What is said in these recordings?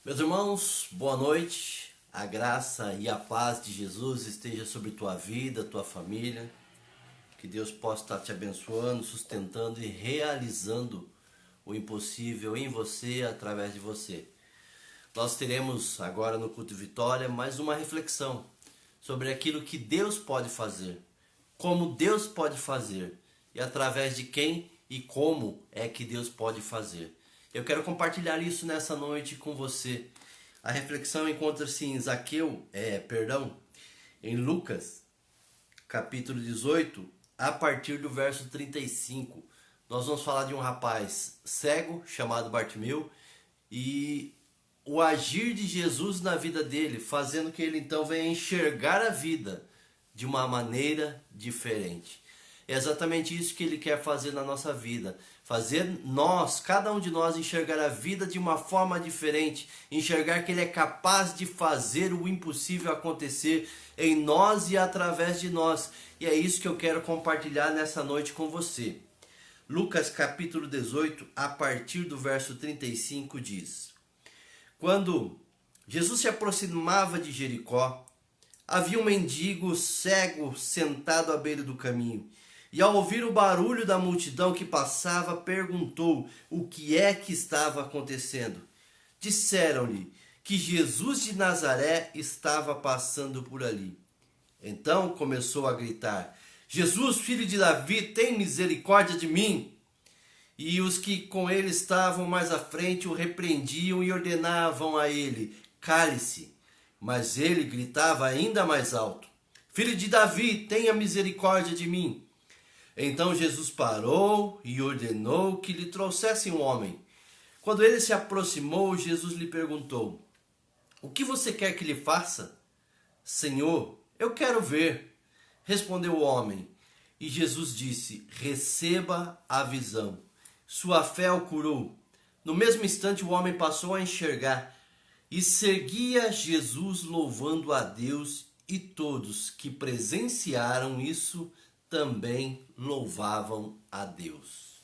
Meus irmãos, boa noite. A graça e a paz de Jesus esteja sobre tua vida, tua família. Que Deus possa estar te abençoando, sustentando e realizando o impossível em você, através de você. Nós teremos agora no Culto Vitória mais uma reflexão sobre aquilo que Deus pode fazer, como Deus pode fazer e através de quem e como é que Deus pode fazer. Eu quero compartilhar isso nessa noite com você. A reflexão encontra-se em em Lucas, capítulo 18, a partir do verso 35. Nós vamos falar de um rapaz cego chamado Bartimeu e o agir de Jesus na vida dele, fazendo que ele então venha enxergar a vida de uma maneira diferente. É exatamente isso que ele quer fazer na nossa vida. Fazer nós, cada um de nós, enxergar a vida de uma forma diferente. Enxergar que ele é capaz de fazer o impossível acontecer em nós e através de nós. E é isso que eu quero compartilhar nessa noite com você. Lucas capítulo 18, a partir do verso 35 diz: Quando Jesus se aproximava de Jericó, havia um mendigo cego sentado à beira do caminho. E ao ouvir o barulho da multidão que passava, perguntou o que é que estava acontecendo. Disseram-lhe que Jesus de Nazaré estava passando por ali. Então começou a gritar: Jesus, filho de Davi, tem misericórdia de mim! E os que com ele estavam mais à frente o repreendiam e ordenavam a ele: cale-se. Mas ele gritava ainda mais alto: Filho de Davi, tenha misericórdia de mim! Então Jesus parou e ordenou que lhe trouxessem um homem. Quando ele se aproximou, Jesus lhe perguntou: O que você quer que lhe faça? Senhor, eu quero ver. Respondeu o homem. E Jesus disse: Receba a visão. Sua fé o curou. No mesmo instante o homem passou a enxergar e seguia Jesus louvando a Deus, e todos que presenciaram isso também louvavam a Deus.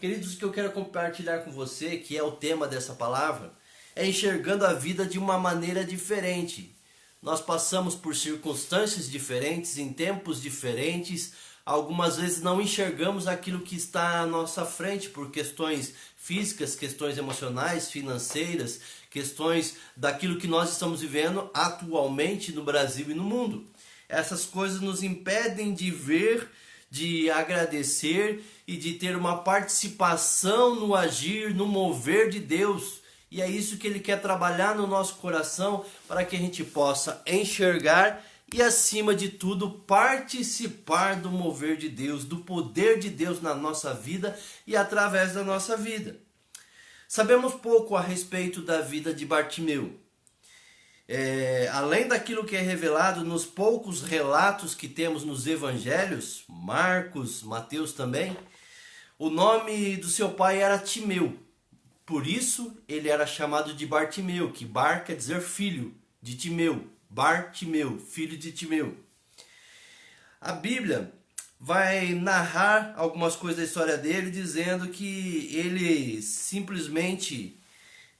Queridos, o que eu quero compartilhar com você, que é o tema dessa palavra, é enxergando a vida de uma maneira diferente. Nós passamos por circunstâncias diferentes, em tempos diferentes. Algumas vezes não enxergamos aquilo que está à nossa frente por questões físicas, questões emocionais, financeiras, questões daquilo que nós estamos vivendo atualmente no Brasil e no mundo. Essas coisas nos impedem de ver, de agradecer e de ter uma participação no agir, no mover de Deus. E é isso que Ele quer trabalhar no nosso coração para que a gente possa enxergar e, acima de tudo, participar do mover de Deus, do poder de Deus na nossa vida e através da nossa vida. Sabemos pouco a respeito da vida de Bartimeu. Além daquilo que é revelado nos poucos relatos que temos nos evangelhos, Marcos, Mateus também, o nome do seu pai era Timeu. Por isso ele era chamado de Bartimeu, que Bar quer dizer filho de Timeu. Bartimeu, filho de Timeu. A Bíblia vai narrar algumas coisas da história dele, dizendo que ele simplesmente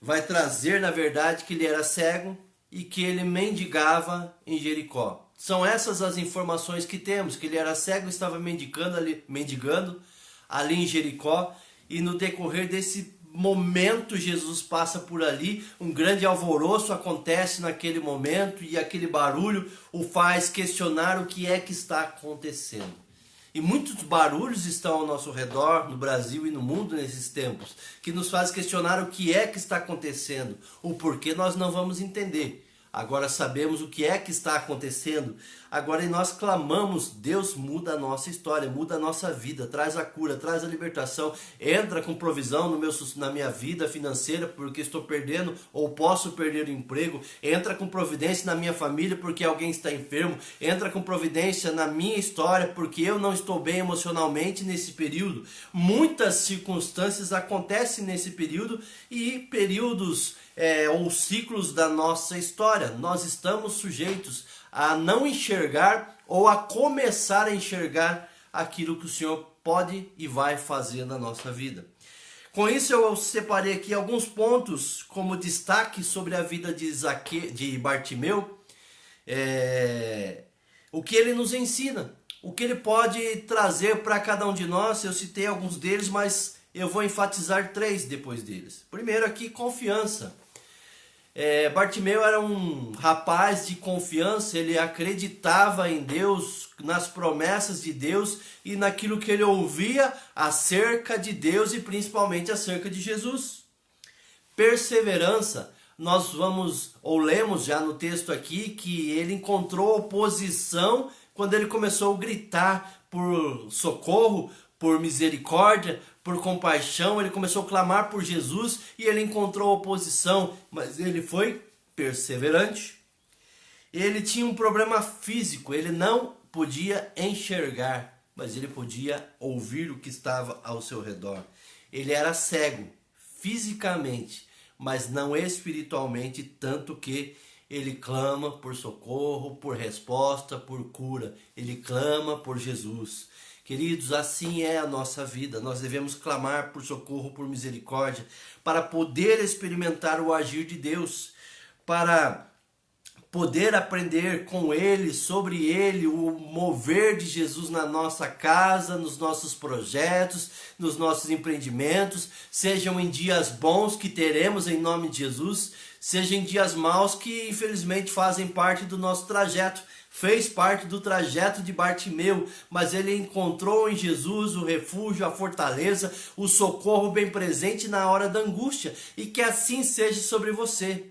vai trazer, na verdade, que ele era cego e que ele mendigava em Jericó. São essas as informações que temos, que ele era cego e estava mendigando ali em Jericó, e no decorrer desse momento Jesus passa por ali, um grande alvoroço acontece naquele momento e aquele barulho o faz questionar o que é que está acontecendo. E muitos barulhos estão ao nosso redor, no Brasil e no mundo nesses tempos, que nos faz questionar o que é que está acontecendo, o porquê nós não vamos entender. Agora sabemos o que é que está acontecendo. Agora nós clamamos: Deus, muda a nossa história, muda a nossa vida, traz a cura, traz a libertação, entra com provisão na minha vida financeira porque estou perdendo ou posso perder o emprego, entra com providência na minha família porque alguém está enfermo, entra com providência na minha história porque eu não estou bem emocionalmente nesse período. Muitas circunstâncias acontecem nesse período e períodos ou ciclos da nossa história. Nós estamos sujeitos a não enxergar ou a começar a enxergar aquilo que o Senhor pode e vai fazer na nossa vida. Com isso eu separei aqui alguns pontos como destaque sobre a vida de Bartimeu, o que ele nos ensina, o que ele pode trazer para cada um de nós. Eu citei alguns deles, mas eu vou enfatizar 3 depois deles. Primeiro aqui, confiança. Bartimeu era um rapaz de confiança, ele acreditava em Deus, nas promessas de Deus e naquilo que ele ouvia acerca de Deus e principalmente acerca de Jesus. Perseverança, nós lemos já no texto aqui que ele encontrou oposição quando ele começou a gritar por socorro, por misericórdia, por compaixão. Ele começou a clamar por Jesus e ele encontrou oposição, mas ele foi perseverante. Ele tinha um problema físico, ele não podia enxergar, mas ele podia ouvir o que estava ao seu redor. Ele era cego fisicamente, mas não espiritualmente, tanto que ele clama por socorro, por resposta, por cura. Ele clama por Jesus. Queridos, assim é a nossa vida. Nós devemos clamar por socorro, por misericórdia, para poder experimentar o agir de Deus, para poder aprender com Ele, sobre Ele, o mover de Jesus na nossa casa, nos nossos projetos, nos nossos empreendimentos, sejam em dias bons que teremos em nome de Jesus, sejam em dias maus que infelizmente fazem parte do nosso trajeto. Fez parte do trajeto de Bartimeu, mas ele encontrou em Jesus o refúgio, a fortaleza, o socorro bem presente na hora da angústia, e que assim seja sobre você.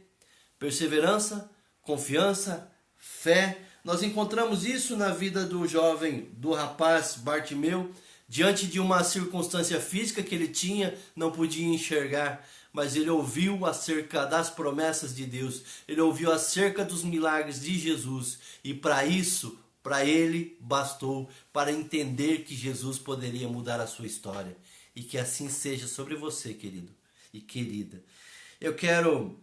Perseverança, confiança, fé. Nós encontramos isso na vida do jovem, do rapaz Bartimeu, diante de uma circunstância física que ele tinha, não podia enxergar, mas ele ouviu acerca das promessas de Deus, ele ouviu acerca dos milagres de Jesus, e para isso, para ele bastou para entender que Jesus poderia mudar a sua história, e que assim seja sobre você, querido e querida. Eu quero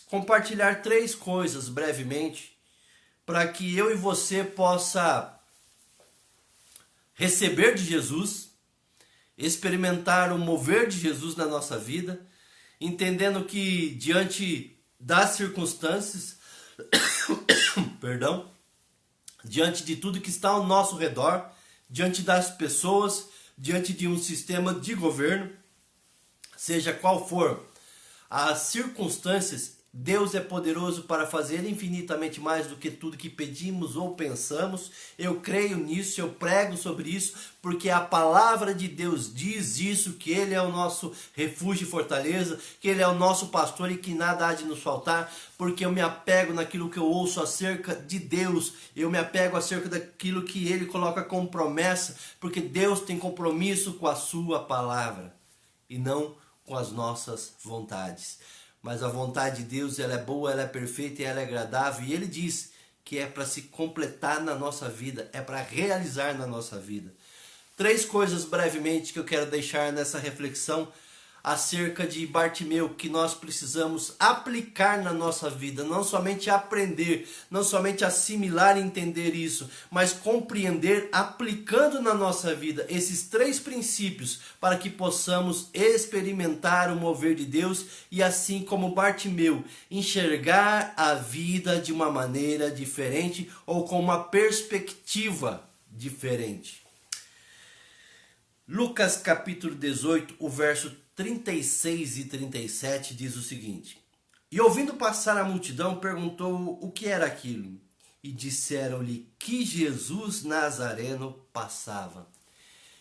compartilhar 3 coisas brevemente, para que eu e você possa receber de Jesus, experimentar o mover de Jesus na nossa vida, entendendo que diante das circunstâncias, perdão, diante de tudo que está ao nosso redor, diante das pessoas, diante de um sistema de governo, seja qual for as circunstâncias, Deus é poderoso para fazer infinitamente mais do que tudo que pedimos ou pensamos. Eu creio nisso, eu prego sobre isso, porque a palavra de Deus diz isso, que Ele é o nosso refúgio e fortaleza, que Ele é o nosso pastor e que nada há de nos faltar, porque eu me apego naquilo que eu ouço acerca de Deus, eu me apego acerca daquilo que Ele coloca como promessa, porque Deus tem compromisso com a sua palavra e não com as nossas vontades. Mas a vontade de Deus, ela é boa, ela é perfeita e ela é agradável. E Ele diz que é para se completar na nossa vida, é para realizar na nossa vida. 3 coisas brevemente que eu quero deixar nessa reflexão acerca de Bartimeu, que nós precisamos aplicar na nossa vida, não somente aprender, não somente assimilar e entender isso, mas compreender aplicando na nossa vida esses 3 princípios para que possamos experimentar o mover de Deus e assim como Bartimeu, enxergar a vida de uma maneira diferente ou com uma perspectiva diferente. Lucas capítulo 18, o verso 36 e 37 diz o seguinte: E ouvindo passar a multidão, perguntou o que era aquilo. E disseram-lhe que Jesus Nazareno passava.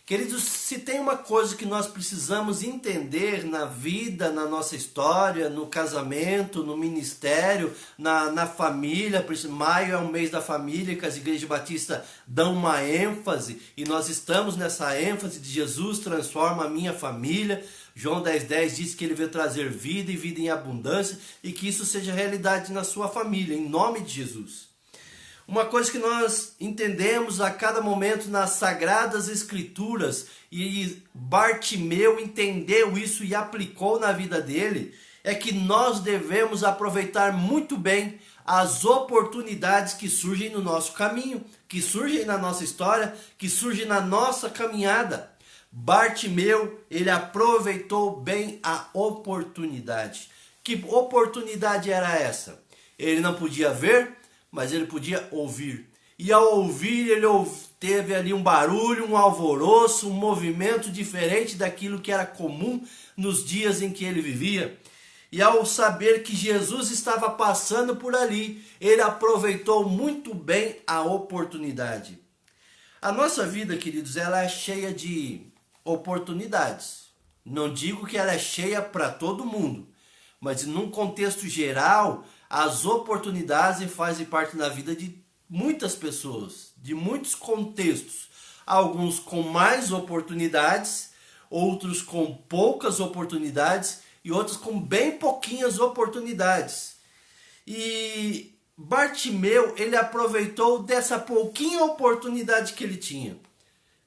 Queridos, se tem uma coisa que nós precisamos entender na vida, na nossa história, no casamento, no ministério, na família, maio é um mês da família que as igrejas batistas dão uma ênfase, e nós estamos nessa ênfase de Jesus transforma a minha família. João 10,10 diz que Ele veio trazer vida e vida em abundância, e que isso seja realidade na sua família, em nome de Jesus. Uma coisa que nós entendemos a cada momento nas Sagradas Escrituras, e Bartimeu entendeu isso e aplicou na vida dele, é que nós devemos aproveitar muito bem as oportunidades que surgem no nosso caminho, que surgem na nossa história, que surgem na nossa caminhada. Bartimeu, ele aproveitou bem a oportunidade. Que oportunidade era essa? Ele não podia ver, mas ele podia ouvir. E ao ouvir, ele teve ali um barulho, um alvoroço, um movimento diferente daquilo que era comum nos dias em que ele vivia. E ao saber que Jesus estava passando por ali, ele aproveitou muito bem a oportunidade. A nossa vida, queridos, ela é cheia de oportunidades. Não digo que ela é cheia para todo mundo, mas num contexto geral, as oportunidades fazem parte da vida de muitas pessoas, de muitos contextos. Alguns com mais oportunidades, outros com poucas oportunidades e outros com bem pouquinhas oportunidades. E Bartimeu, ele aproveitou dessa pouquinha oportunidade que ele tinha.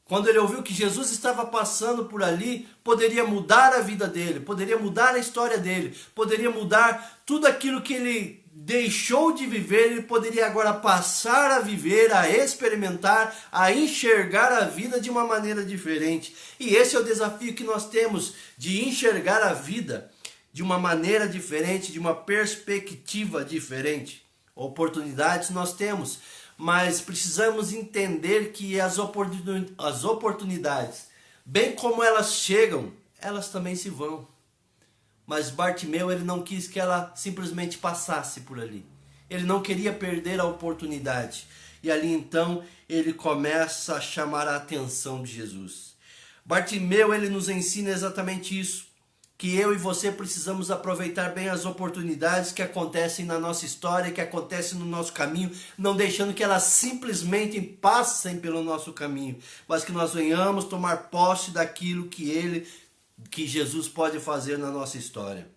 Quando ele ouviu que Jesus estava passando por ali, poderia mudar a vida dele, poderia mudar a história dele, poderia mudar tudo aquilo que ele deixou de viver, ele poderia agora passar a viver, a experimentar, a enxergar a vida de uma maneira diferente. E esse é o desafio que nós temos, de enxergar a vida de uma maneira diferente, de uma perspectiva diferente. Oportunidades nós temos, mas precisamos entender que as oportunidades, bem como elas chegam, elas também se vão. Mas Bartimeu, ele não quis que ela simplesmente passasse por ali. Ele não queria perder a oportunidade. E ali então ele começa a chamar a atenção de Jesus. Bartimeu, ele nos ensina exatamente isso. Que eu e você precisamos aproveitar bem as oportunidades que acontecem na nossa história, que acontecem no nosso caminho, não deixando que elas simplesmente passem pelo nosso caminho, mas que nós venhamos tomar posse daquilo que Jesus pode fazer na nossa história.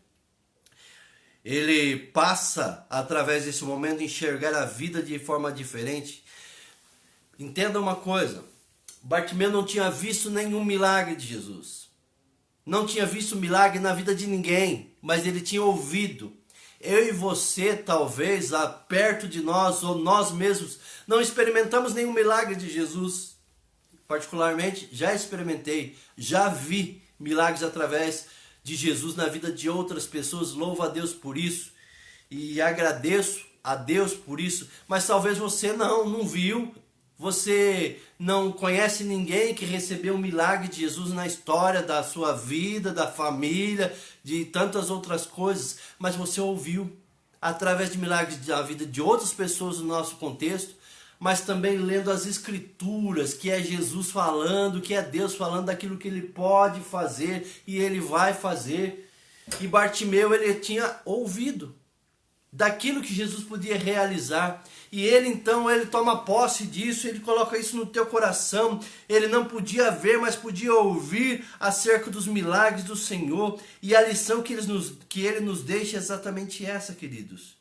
Ele passa, através desse momento, a enxergar a vida de forma diferente. Entenda uma coisa, Bartimeu não tinha visto nenhum milagre de Jesus. Não tinha visto milagre na vida de ninguém, mas ele tinha ouvido. Eu e você, talvez, perto de nós, ou nós mesmos, não experimentamos nenhum milagre de Jesus. Particularmente, já experimentei, já vi milagres através de Jesus na vida de outras pessoas. Louvo a Deus por isso e agradeço a Deus por isso. Mas talvez você não viu. Você não conhece ninguém que recebeu um milagre de Jesus na história da sua vida, da família, de tantas outras coisas, mas você ouviu através de milagres da vida de outras pessoas no nosso contexto, mas também lendo as escrituras, que é Jesus falando, que é Deus falando daquilo que ele pode fazer e ele vai fazer. E Bartimeu, ele tinha ouvido daquilo que Jesus podia realizar. E ele então, ele toma posse disso, ele coloca isso no teu coração. Ele não podia ver, mas podia ouvir acerca dos milagres do Senhor. E a lição que ele nos deixa é exatamente essa, queridos.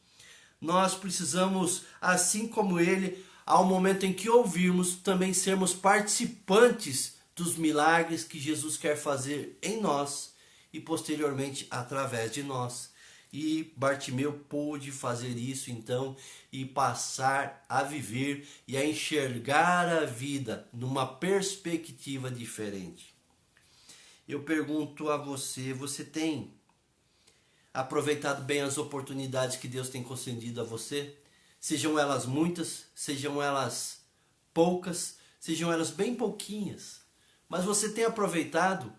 Nós precisamos, assim como ele, ao momento em que ouvirmos, também sermos participantes dos milagres que Jesus quer fazer em nós e posteriormente através de nós. E Bartimeu pôde fazer isso então e passar a viver e a enxergar a vida numa perspectiva diferente. Eu pergunto a você, você tem aproveitado bem as oportunidades que Deus tem concedido a você? Sejam elas muitas, sejam elas poucas, sejam elas bem pouquinhas. Mas você tem aproveitado?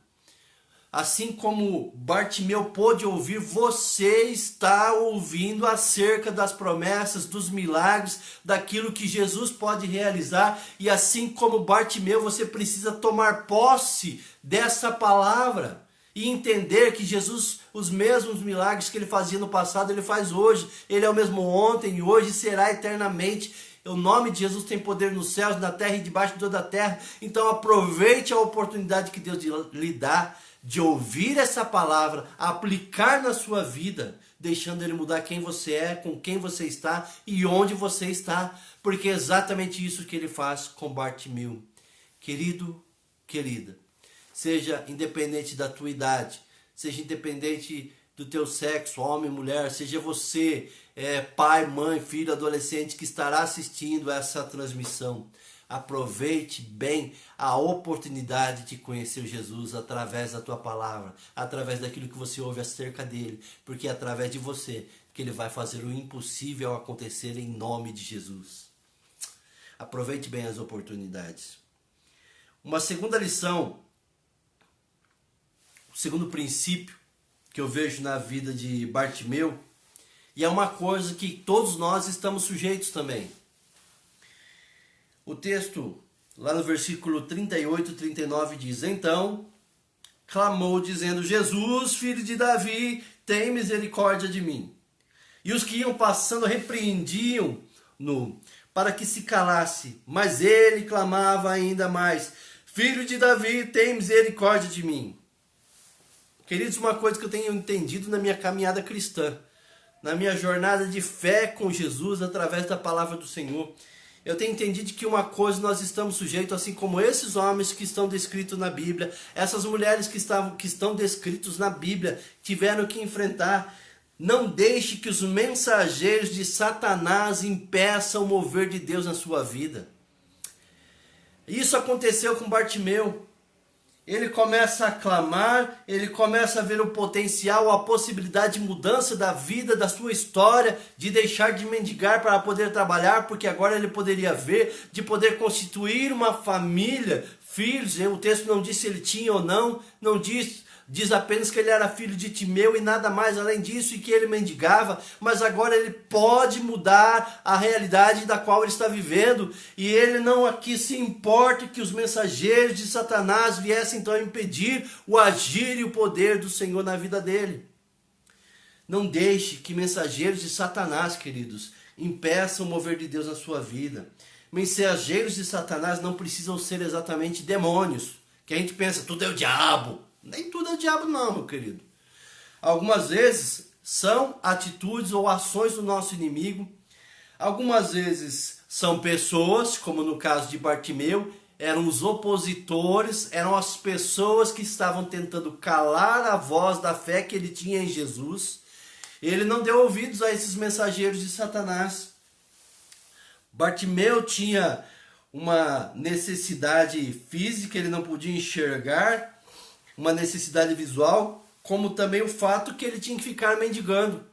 Assim como Bartimeu pôde ouvir, você está ouvindo acerca das promessas, dos milagres, daquilo que Jesus pode realizar. E assim como Bartimeu, você precisa tomar posse dessa palavra e entender que Jesus, os mesmos milagres que ele fazia no passado, ele faz hoje. Ele é o mesmo ontem e hoje será eternamente. O nome de Jesus tem poder nos céus, na terra e debaixo de toda a terra. Então aproveite a oportunidade que Deus lhe dá de ouvir essa palavra, aplicar na sua vida, deixando ele mudar quem você é, com quem você está e onde você está, porque é exatamente isso que ele faz com Bartimeu. Querido, querida, seja independente da tua idade, seja independente do teu sexo, homem, mulher, seja você pai, mãe, filho, adolescente que estará assistindo essa transmissão. Aproveite bem a oportunidade de conhecer Jesus através da tua palavra, através daquilo que você ouve acerca dele, porque é através de você que ele vai fazer o impossível acontecer em nome de Jesus. Aproveite bem as oportunidades. Uma segunda lição, o segundo princípio que eu vejo na vida de Bartimeu, e é uma coisa que todos nós estamos sujeitos também. O texto, lá no versículo 38 e 39 diz: Então clamou dizendo: Jesus, filho de Davi, tem misericórdia de mim. E os que iam passando repreendiam-no para que se calasse, mas ele clamava ainda mais: Filho de Davi, tem misericórdia de mim. Queridos, uma coisa que eu tenho entendido na minha caminhada cristã, na minha jornada de fé com Jesus através da palavra do Senhor, eu tenho entendido que uma coisa nós estamos sujeitos, assim como esses homens que estão descritos na Bíblia, essas mulheres que estão descritos na Bíblia, tiveram que enfrentar. Não deixe que os mensageiros de Satanás impeçam o mover de Deus na sua vida. Isso aconteceu com Bartimeu. Ele começa a clamar, ele começa a ver o potencial, a possibilidade de mudança da vida, da sua história, de deixar de mendigar para poder trabalhar, porque agora ele poderia ver, de poder constituir uma família, filhos. O texto não diz se ele tinha ou não, não diz apenas que ele era filho de Timeu e nada mais além disso, e que ele mendigava, mas agora ele pode mudar a realidade da qual ele está vivendo, e ele não aqui se importa que os mensageiros de Satanás viessem então impedir o agir e o poder do Senhor na vida dele. Não deixe que mensageiros de Satanás, queridos, impeçam o mover de Deus na sua vida. Mensageiros de Satanás não precisam ser exatamente demônios, que a gente pensa, tudo é o diabo. Nem tudo é o diabo não, meu querido. Algumas vezes são atitudes ou ações do nosso inimigo. Algumas vezes são pessoas, como no caso de Bartimeu, eram os opositores, eram as pessoas que estavam tentando calar a voz da fé que ele tinha em Jesus. Ele não deu ouvidos a esses mensageiros de Satanás. Bartimeu tinha uma necessidade física, ele não podia enxergar, uma necessidade visual, como também o fato que ele tinha que ficar mendigando.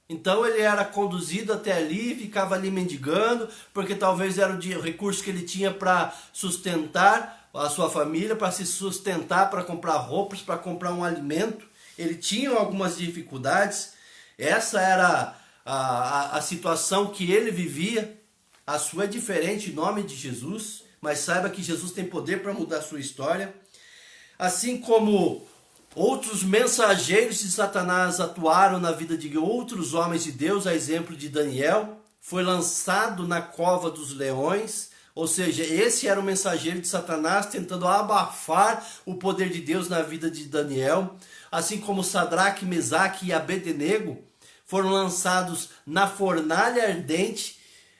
Então ele era conduzido até ali, ficava ali mendigando, porque talvez era o recurso que ele tinha para sustentar a sua família, para se sustentar, para comprar roupas, para comprar um alimento. Ele tinha algumas dificuldades, essa era a situação que ele vivia. A sua é diferente, em nome de Jesus, mas saiba que Jesus tem poder para mudar a sua história. Assim como outros mensageiros de Satanás atuaram na vida de outros homens de Deus, a exemplo de Daniel, foi lançado na cova dos leões, ou seja, esse era o mensageiro de Satanás tentando abafar o poder de Deus na vida de Daniel. Assim como Sadraque, Mesaque e Abednego foram lançados na fornalha ardente.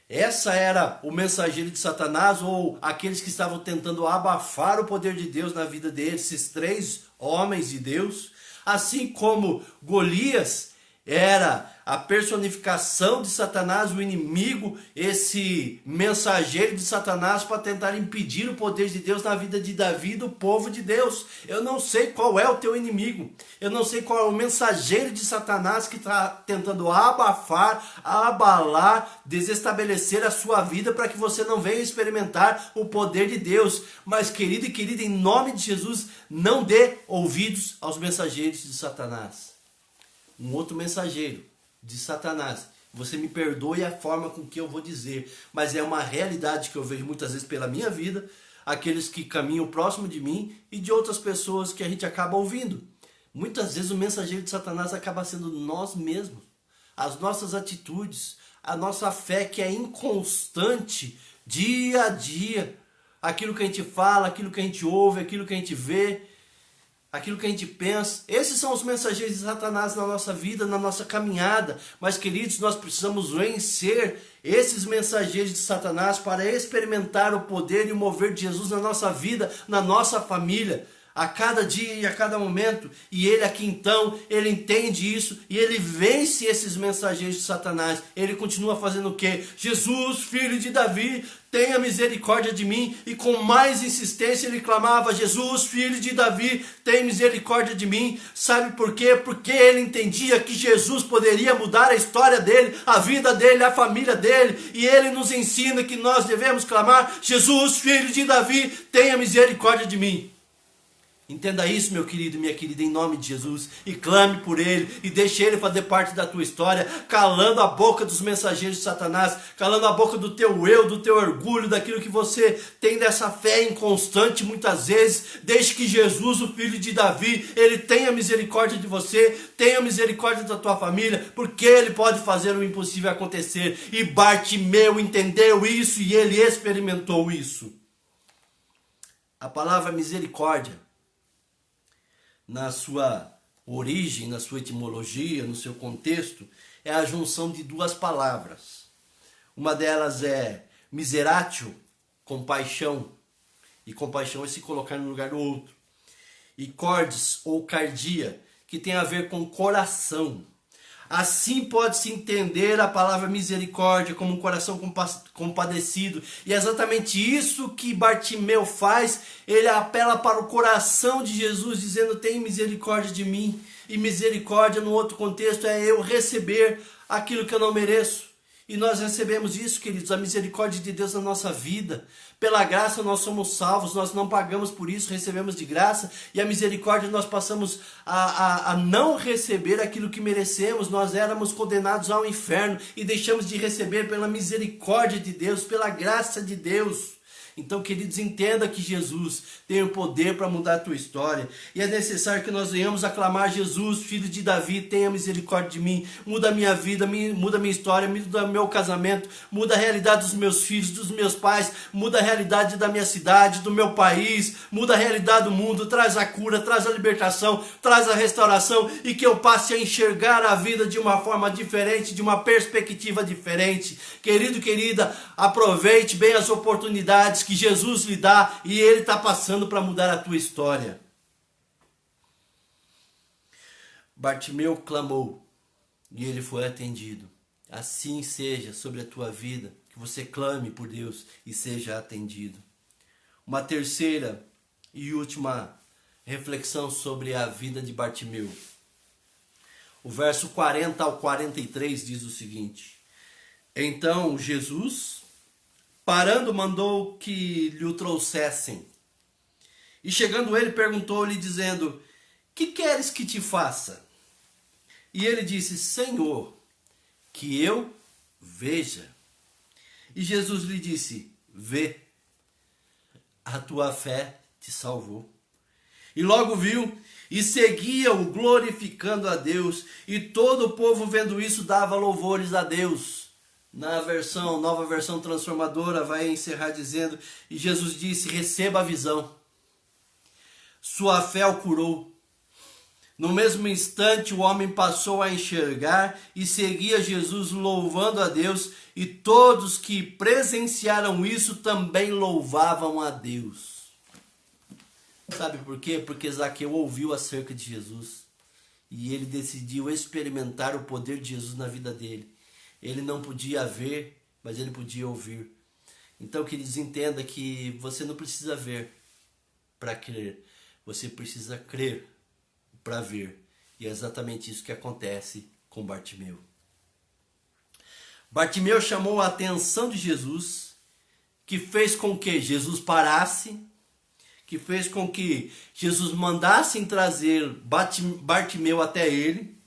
Essa era o mensageiro de Satanás, ou aqueles que estavam tentando abafar o poder de Deus na vida deles, esses três homens de Deus. Assim como Golias era a personificação de Satanás, o inimigo, esse mensageiro de Satanás para tentar impedir o poder de Deus na vida de Davi e do povo de Deus. Eu não sei qual é o teu inimigo, eu não sei qual é o mensageiro de Satanás que está tentando abafar, abalar, desestabelecer a sua vida para que você não venha experimentar o poder de Deus. Mas querido e querida, em nome de Jesus, não dê ouvidos aos mensageiros de Satanás. Um outro mensageiro de Satanás, você me perdoe a forma com que eu vou dizer, mas é uma realidade que eu vejo muitas vezes pela minha vida, aqueles que caminham próximo de mim e de outras pessoas que a gente acaba ouvindo. Muitas vezes o mensageiro de Satanás acaba sendo nós mesmos, as nossas atitudes, a nossa fé que é inconstante dia a dia, aquilo que a gente fala, aquilo que a gente ouve, aquilo que a gente vê, aquilo que a gente pensa. Esses são os mensageiros de Satanás na nossa vida, na nossa caminhada. Mas queridos, nós precisamos vencer esses mensageiros de Satanás para experimentar o poder e o mover de Jesus na nossa vida, na nossa família. a cada dia e a cada momento. E ele aqui então, ele entende isso e ele vence esses mensageiros de Satanás. Ele continua fazendo o quê? Jesus, filho de Davi, tenha misericórdia de mim. E com mais insistência ele clamava: Jesus, filho de Davi, tenha misericórdia de mim. Sabe por quê? Porque ele entendia que Jesus poderia mudar a história dele, a vida dele, a família dele. E ele nos ensina que nós devemos clamar: Jesus, filho de Davi, tenha misericórdia de mim. Entenda isso, meu querido e minha querida, em nome de Jesus, e clame por ele, e deixe ele fazer parte da tua história, calando a boca dos mensageiros de Satanás, calando a boca do teu eu, do teu orgulho, daquilo que você tem dessa fé inconstante muitas vezes. Deixe que Jesus, o filho de Davi, ele tenha misericórdia de você, tenha misericórdia da tua família, porque ele pode fazer o impossível acontecer. E Bartimeu entendeu isso e ele experimentou isso. A palavra misericórdia, na sua origem, na sua etimologia, no seu contexto, é a junção de duas palavras. Uma delas é miseratio, compaixão, e compaixão é se colocar no lugar do outro. E cordis, ou cardia, que tem a ver com coração. Assim pode-se entender a palavra misericórdia como um coração compadecido. E é exatamente isso que Bartimeu faz. Ele apela para o coração de Jesus, dizendo: tem misericórdia de mim. E misericórdia, no outro contexto, é eu receber aquilo que eu não mereço. E nós recebemos isso, queridos, a misericórdia de Deus na nossa vida. Pela graça nós somos salvos, nós não pagamos por isso, recebemos de graça. E a misericórdia nós passamos a não receber aquilo que merecemos. Nós éramos condenados ao inferno e deixamos de receber pela misericórdia de Deus, pela graça de Deus. Então, queridos, entenda que Jesus tem o poder para mudar a tua história. E é necessário que nós venhamos a clamar: Jesus, filho de Davi, tenha misericórdia de mim. Muda a minha vida, muda a minha história, muda o meu casamento, muda a realidade dos meus filhos, dos meus pais, muda a realidade da minha cidade, do meu país, muda a realidade do mundo, traz a cura, traz a libertação, traz a restauração, e que eu passe a enxergar a vida de uma forma diferente, de uma perspectiva diferente. Querido, querida, aproveite bem as oportunidades que Jesus lhe dá, e ele está passando para mudar a tua história. Bartimeu clamou e ele foi atendido. Assim seja sobre a tua vida, que você clame por Deus e seja atendido. Uma terceira e última reflexão sobre a vida de Bartimeu. O verso 40 ao 43 diz o seguinte: então Jesus, parando, mandou que lhe o trouxessem. E chegando ele, perguntou-lhe, dizendo: que queres que te faça? E ele disse: Senhor, que eu veja. E Jesus lhe disse: vê, a tua fé te salvou. E logo viu e seguia-o glorificando a Deus. E todo o povo, vendo isso, dava louvores a Deus. Na nova versão transformadora, vai encerrar dizendo: e Jesus disse: receba a visão. Sua fé o curou. No mesmo instante, o homem passou a enxergar e seguia Jesus louvando a Deus. E todos que presenciaram isso também louvavam a Deus. Sabe por quê? Porque Zaqueu ouviu acerca de Jesus. E ele decidiu experimentar o poder de Jesus na vida dele. Ele não podia ver, mas ele podia ouvir. Então, queridos, entenda que você não precisa ver para crer. Você precisa crer para ver. E é exatamente isso que acontece com Bartimeu. Bartimeu chamou a atenção de Jesus, que fez com que Jesus parasse, que fez com que Jesus mandasse trazer Bartimeu até ele.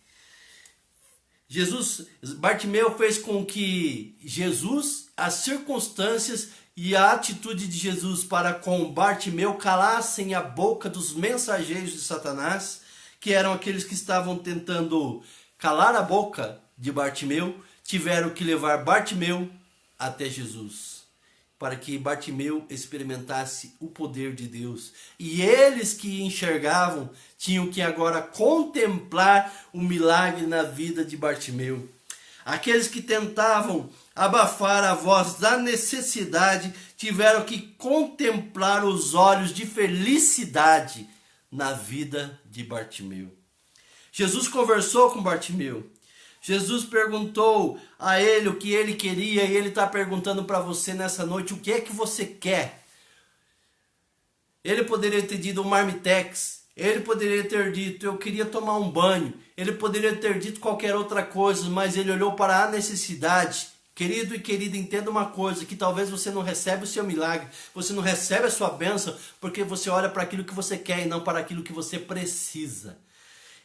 Bartimeu fez com que Jesus, as circunstâncias e a atitude de Jesus para com Bartimeu calassem a boca dos mensageiros de Satanás, que eram aqueles que estavam tentando calar a boca de Bartimeu. Tiveram que levar Bartimeu até Jesus, para que Bartimeu experimentasse o poder de Deus. E eles que enxergavam tinham que agora contemplar o milagre na vida de Bartimeu. Aqueles que tentavam abafar a voz da necessidade tiveram que contemplar os olhos de felicidade na vida de Bartimeu. Jesus conversou com Bartimeu. Jesus perguntou a ele o que ele queria e ele está perguntando para você nessa noite: o que é que você quer? Ele poderia ter dito um marmitex, ele poderia ter dito eu queria tomar um banho, ele poderia ter dito qualquer outra coisa, mas ele olhou para a necessidade. Querido e querida, entenda uma coisa, que talvez você não recebe o seu milagre, você não recebe a sua bênção, porque você olha para aquilo que você quer e não para aquilo que você precisa.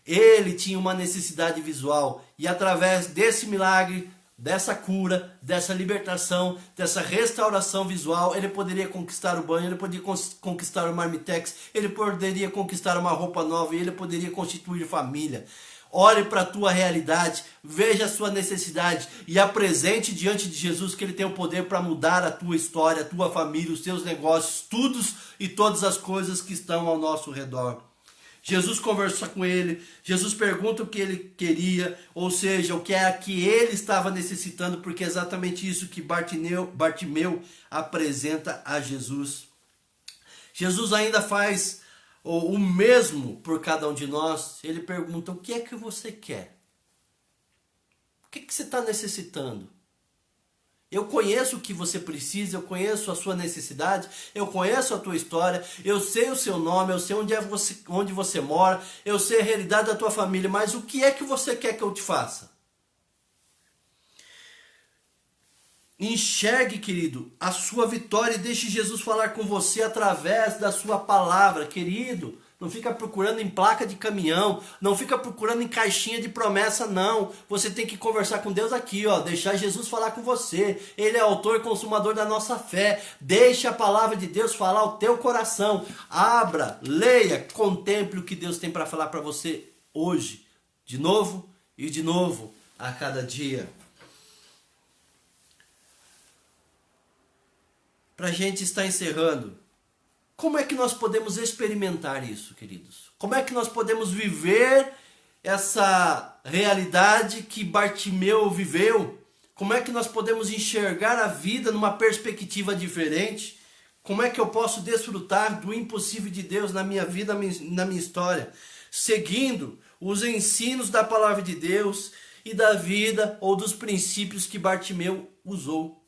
Ele tinha uma necessidade visual e através desse milagre, dessa cura, dessa libertação, dessa restauração visual, ele poderia conquistar o banho, ele poderia conquistar o marmitex, ele poderia conquistar uma roupa nova e ele poderia constituir família. Olhe para a tua realidade, veja a sua necessidade e apresente diante de Jesus que ele tem o poder para mudar a tua história, a tua família, os teus negócios, tudo e todas as coisas que estão ao nosso redor. Jesus conversa com ele, Jesus pergunta o que ele queria, ou seja, o que era que ele estava necessitando, porque é exatamente isso que Bartimeu apresenta a Jesus. Jesus ainda faz o mesmo por cada um de nós. Ele pergunta: o que é que você quer? O que você está necessitando? Eu conheço o que você precisa, eu conheço a sua necessidade, eu conheço a tua história, eu sei o seu nome, eu sei onde você mora, eu sei a realidade da tua família, mas o que é que você quer que eu te faça? Enxergue, querido, a sua vitória e deixe Jesus falar com você através da sua palavra, querido. Não fica procurando em placa de caminhão, não fica procurando em caixinha de promessa, não. Você tem que conversar com Deus aqui, ó, deixar Jesus falar com você. Ele é autor e consumador da nossa fé. Deixe a palavra de Deus falar ao teu coração. Abra, leia, contemple o que Deus tem para falar para você hoje, de novo e de novo, a cada dia. Para a gente estar encerrando, como é que nós podemos experimentar isso, queridos? Como é que nós podemos viver essa realidade que Bartimeu viveu? Como é que nós podemos enxergar a vida numa perspectiva diferente? Como é que eu posso desfrutar do impossível de Deus na minha vida, na minha história? Seguindo os ensinos da palavra de Deus e da vida ou dos princípios que Bartimeu usou.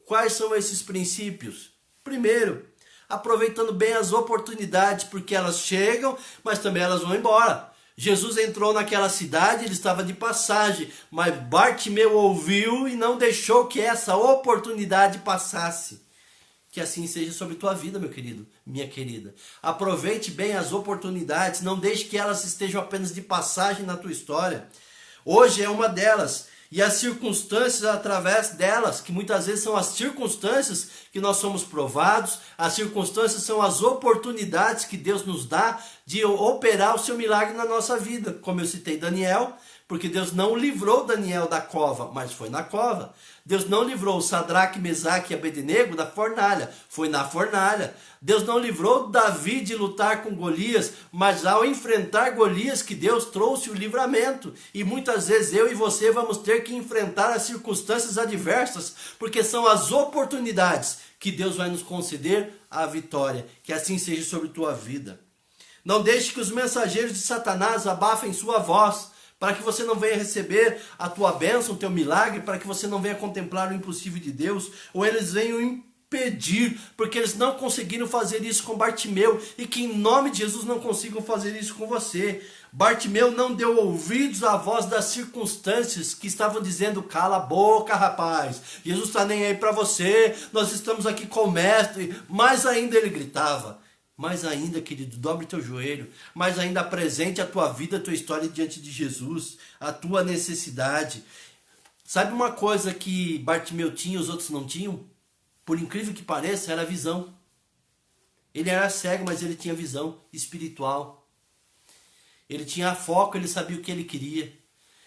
Quais são esses princípios? Primeiro, aproveitando bem as oportunidades, porque elas chegam, mas também elas vão embora. Jesus entrou naquela cidade, ele estava de passagem, mas Bartimeu ouviu e não deixou que essa oportunidade passasse. Que assim seja sobre tua vida, meu querido, minha querida. Aproveite bem as oportunidades, não deixe que elas estejam apenas de passagem na tua história. Hoje é uma delas. E as circunstâncias através delas, que muitas vezes são as circunstâncias que nós somos provados, as circunstâncias são as oportunidades que Deus nos dá de operar o seu milagre na nossa vida. Como eu citei Daniel, porque Deus não livrou Daniel da cova, mas foi na cova. Deus não livrou Sadraque, Mesaque e Abednego da fornalha, foi na fornalha. Deus não livrou Davi de lutar com Golias, mas ao enfrentar Golias que Deus trouxe o livramento. E muitas vezes eu e você vamos ter que enfrentar as circunstâncias adversas, porque são as oportunidades que Deus vai nos conceder a vitória. Que assim seja sobre tua vida. Não deixe que os mensageiros de Satanás abafem sua voz, para que você não venha receber a tua bênção, o teu milagre, para que você não venha contemplar o impossível de Deus, ou eles venham impedir, porque eles não conseguiram fazer isso com Bartimeu, e que em nome de Jesus não consigam fazer isso com você. Bartimeu não deu ouvidos à voz das circunstâncias que estavam dizendo: cala a boca, rapaz, Jesus está nem aí para você, nós estamos aqui com o mestre. Mais ainda ele gritava: mais ainda, querido, dobre teu joelho. Mais ainda, apresente a tua vida, a tua história diante de Jesus, a tua necessidade. Sabe uma coisa que Bartimeu tinha e os outros não tinham? Por incrível que pareça, era a visão. Ele era cego, mas ele tinha visão espiritual. Ele tinha foco, ele sabia o que ele queria.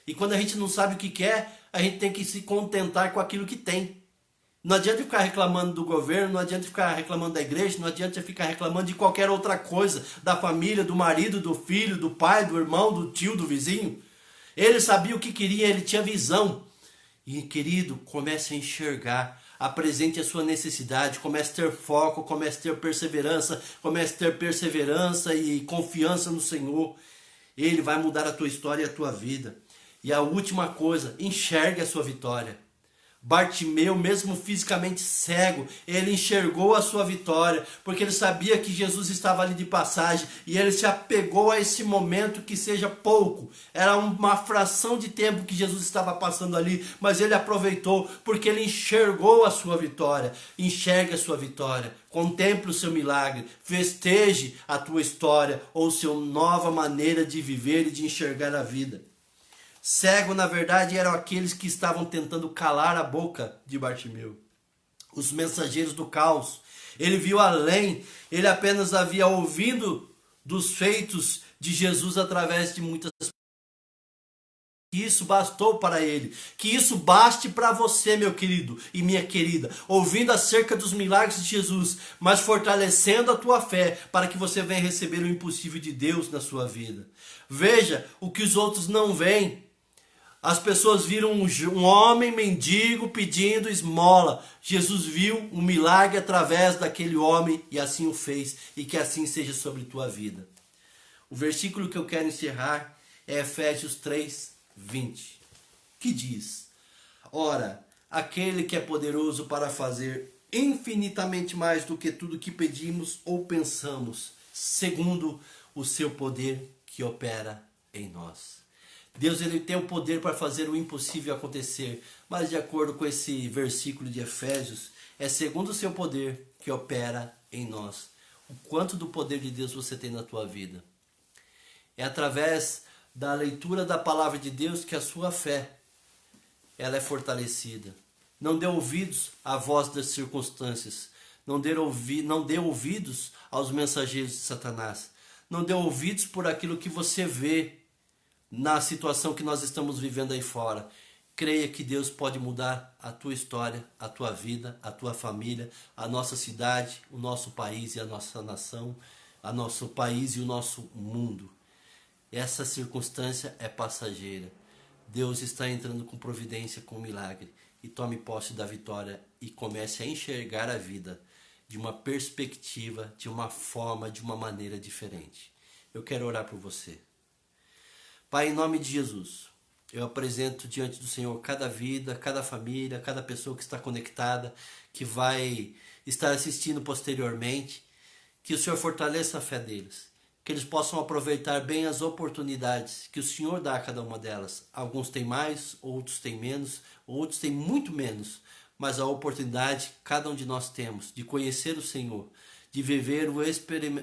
E quando a gente não sabe o que quer, a gente tem que se contentar com aquilo que tem. Não adianta ficar reclamando do governo, não adianta ficar reclamando da igreja, não adianta ficar reclamando de qualquer outra coisa, da família, do marido, do filho, do pai, do irmão, do tio, do vizinho. Ele sabia o que queria, ele tinha visão. E, querido, comece a enxergar Apresente a sua necessidade, comece a ter foco, comece a ter perseverança, comece a ter perseverança e confiança no Senhor. Ele vai mudar a tua história e a tua vida. E a última coisa, enxergue a sua vitória. Bartimeu, mesmo fisicamente cego, ele enxergou a sua vitória, porque ele sabia que Jesus estava ali de passagem, e ele se apegou a esse momento, que seja pouco, era uma fração de tempo que Jesus estava passando ali, mas ele aproveitou, porque ele enxergou a sua vitória. Enxergue a sua vitória, contemple o seu milagre, festeje a tua história, ou sua nova maneira de viver e de enxergar a vida. Cego, na verdade, eram aqueles que estavam tentando calar a boca de Bartimeu. Os mensageiros do caos. Ele viu além, ele apenas havia ouvido dos feitos de Jesus através de muitas pessoas. Que isso bastou para ele. Que isso baste para você, meu querido e minha querida. Ouvindo acerca dos milagres de Jesus, mas fortalecendo a tua fé para que você venha receber o impossível de Deus na sua vida. Veja o que os outros não veem. As pessoas viram um homem mendigo pedindo esmola. Jesus viu um milagre através daquele homem e assim o fez. E que assim seja sobre tua vida. O versículo que eu quero encerrar é Efésios 3:20, que diz: Ora, aquele que é poderoso para fazer infinitamente mais do que tudo que pedimos ou pensamos, segundo o seu poder que opera em nós. Deus, ele tem o poder para fazer o impossível acontecer, mas de acordo com esse versículo de Efésios, é segundo o seu poder que opera em nós. O quanto do poder de Deus você tem na tua vida? É através da leitura da palavra de Deus que a sua fé ela é fortalecida. Não dê ouvidos à voz das circunstâncias. Não dê ouvidos aos mensageiros de Satanás. Não dê ouvidos por aquilo que você vê na situação que nós estamos vivendo aí fora. Creia que Deus pode mudar a tua história, a tua vida, a tua família, a nossa cidade, o nosso país e a nossa nação, o nosso país e o nosso mundo. Essa circunstância é passageira. Deus está entrando com providência, com milagre. E tome posse da vitória e comece a enxergar a vida de uma perspectiva, de uma forma, de uma maneira diferente. Eu quero orar por você. Pai, em nome de Jesus, eu apresento diante do Senhor cada vida, cada família, cada pessoa que está conectada, que vai estar assistindo posteriormente, que o Senhor fortaleça a fé deles, que eles possam aproveitar bem as oportunidades que o Senhor dá a cada uma delas. Alguns têm mais, outros têm menos, outros têm muito menos, mas a oportunidade cada um de nós temos de conhecer o Senhor, de viver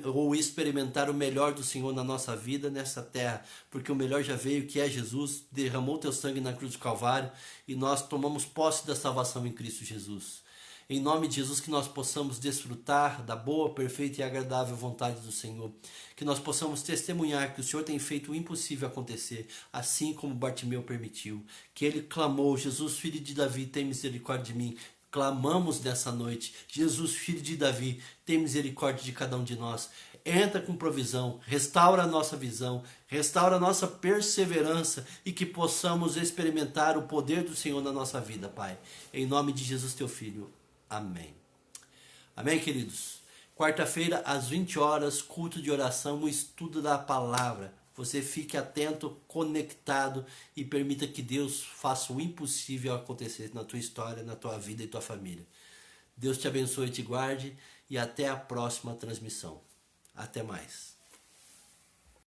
ou experimentar o melhor do Senhor na nossa vida, nessa terra, porque o melhor já veio, que é Jesus, derramou teu sangue na cruz do Calvário e nós tomamos posse da salvação em Cristo Jesus. Em nome de Jesus, que nós possamos desfrutar da boa, perfeita e agradável vontade do Senhor, que nós possamos testemunhar que o Senhor tem feito o impossível acontecer, assim como Bartimeu permitiu, que ele clamou: Jesus, filho de Davi, tem misericórdia de mim. Clamamos nessa noite: Jesus, filho de Davi, tem misericórdia de cada um de nós. Entra com provisão, restaura a nossa visão, restaura a nossa perseverança e que possamos experimentar o poder do Senhor na nossa vida, Pai. Em nome de Jesus, teu Filho. Amém. Amém, queridos? Quarta-feira, às 20 horas, culto de oração, um estudo da palavra. Você fique atento, conectado e permita que Deus faça o impossível acontecer na tua história, na tua vida e tua família. Deus te abençoe e te guarde e até a próxima transmissão. Até mais.